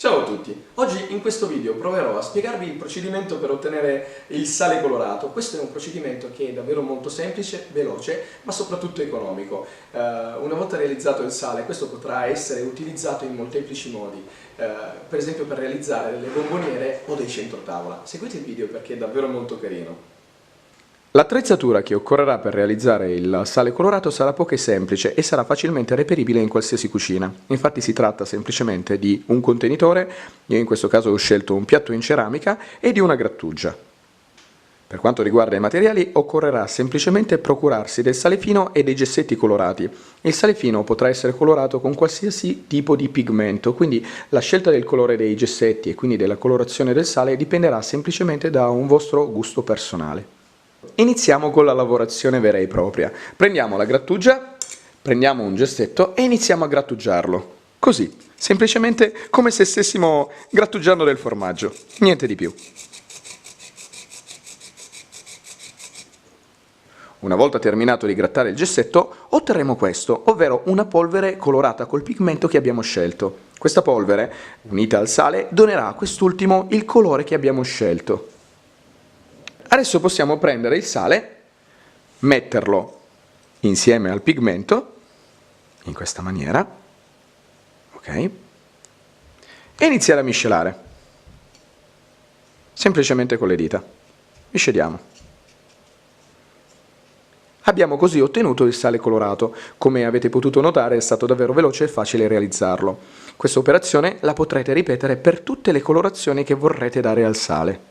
Ciao a tutti! Oggi in questo video proverò a spiegarvi il procedimento per ottenere il sale colorato. Questo è un procedimento che è davvero molto semplice, veloce, ma soprattutto economico. Una volta realizzato il sale, questo potrà essere utilizzato in molteplici modi, per esempio per realizzare delle bomboniere o dei centrotavola. Seguite il video perché è davvero molto carino. L'attrezzatura che occorrerà per realizzare il sale colorato sarà poco e semplice e sarà facilmente reperibile in qualsiasi cucina. Infatti si tratta semplicemente di un contenitore, io in questo caso ho scelto un piatto in ceramica, e di una grattugia. Per quanto riguarda i materiali, occorrerà semplicemente procurarsi del sale fino e dei gessetti colorati. Il sale fino potrà essere colorato con qualsiasi tipo di pigmento, quindi la scelta del colore dei gessetti e quindi della colorazione del sale dipenderà semplicemente da un vostro gusto personale. Iniziamo con la lavorazione vera e propria. Prendiamo la grattugia, prendiamo un gessetto e iniziamo a grattugiarlo. Così, semplicemente come se stessimo grattugiando del formaggio, niente di più. Una volta terminato di grattare il gessetto, otterremo questo, ovvero una polvere colorata col pigmento che abbiamo scelto. Questa polvere, unita al sale, donerà a quest'ultimo il colore che abbiamo scelto. Adesso possiamo prendere il sale, metterlo insieme al pigmento, in questa maniera, ok? E iniziare a miscelare, semplicemente con le dita. Misceliamo. Abbiamo così ottenuto il sale colorato. Come avete potuto notare è stato davvero veloce e facile realizzarlo. Questa operazione la potrete ripetere per tutte le colorazioni che vorrete dare al sale.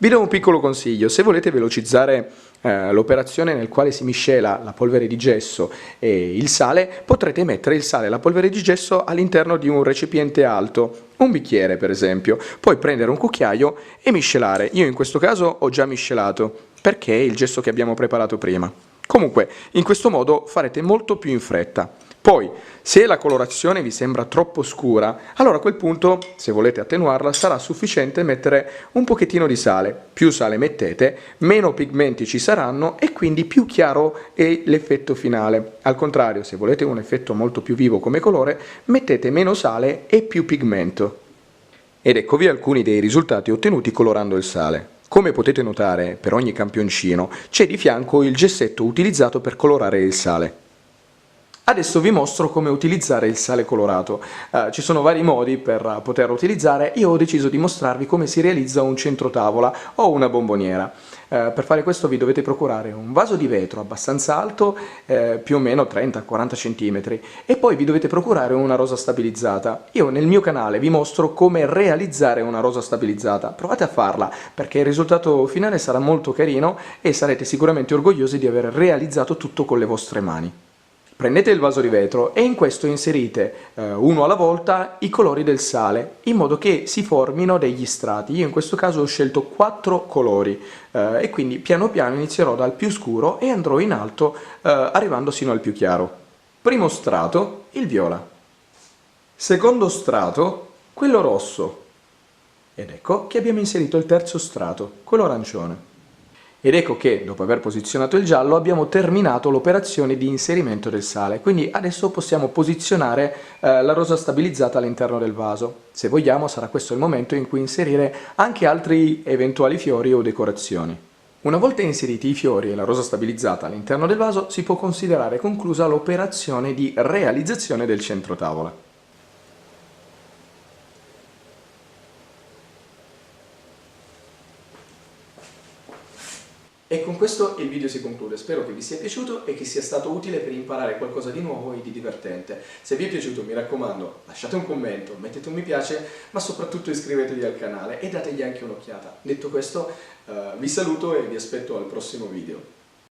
Vi do un piccolo consiglio: se volete velocizzare l'operazione nel quale si miscela la polvere di gesso e il sale, potrete mettere il sale e la polvere di gesso all'interno di un recipiente alto, un bicchiere per esempio, poi prendere un cucchiaio e miscelare. Io in questo caso ho già miscelato, perché è il gesso che abbiamo preparato prima. Comunque, in questo modo farete molto più in fretta. Poi, se la colorazione vi sembra troppo scura, allora a quel punto, se volete attenuarla, sarà sufficiente mettere un pochettino di sale. Più sale mettete, meno pigmenti ci saranno e quindi più chiaro è l'effetto finale. Al contrario, se volete un effetto molto più vivo come colore, mettete meno sale e più pigmento. Ed eccovi alcuni dei risultati ottenuti colorando il sale. Come potete notare, per ogni campioncino c'è di fianco il gessetto utilizzato per colorare il sale. Adesso vi mostro come utilizzare il sale colorato. Ci sono vari modi per poterlo utilizzare. Io ho deciso di mostrarvi come si realizza un centrotavola o una bomboniera. Per fare questo vi dovete procurare un vaso di vetro abbastanza alto, più o meno 30-40 cm, e poi vi dovete procurare una rosa stabilizzata. Io nel mio canale vi mostro come realizzare una rosa stabilizzata. Provate a farla, perché il risultato finale sarà molto carino e sarete sicuramente orgogliosi di aver realizzato tutto con le vostre mani. Prendete il vaso di vetro e in questo inserite uno alla volta i colori del sale, in modo che si formino degli strati. Io in questo caso ho scelto 4 colori e quindi piano piano inizierò dal più scuro e andrò in alto arrivando sino al più chiaro. Primo strato, il viola. Secondo strato, quello rosso. Ed ecco che abbiamo inserito il terzo strato, quello arancione. Ed ecco che, dopo aver posizionato il giallo, abbiamo terminato l'operazione di inserimento del sale, quindi adesso possiamo posizionare la rosa stabilizzata all'interno del vaso. Se vogliamo sarà questo il momento in cui inserire anche altri eventuali fiori o decorazioni. Una volta inseriti i fiori e la rosa stabilizzata all'interno del vaso, si può considerare conclusa l'operazione di realizzazione del centrotavola. E con questo il video si conclude. Spero che vi sia piaciuto e che sia stato utile per imparare qualcosa di nuovo e di divertente. Se vi è piaciuto, mi raccomando, lasciate un commento, mettete un mi piace, ma soprattutto iscrivetevi al canale e dategli anche un'occhiata. Detto questo, vi saluto e vi aspetto al prossimo video.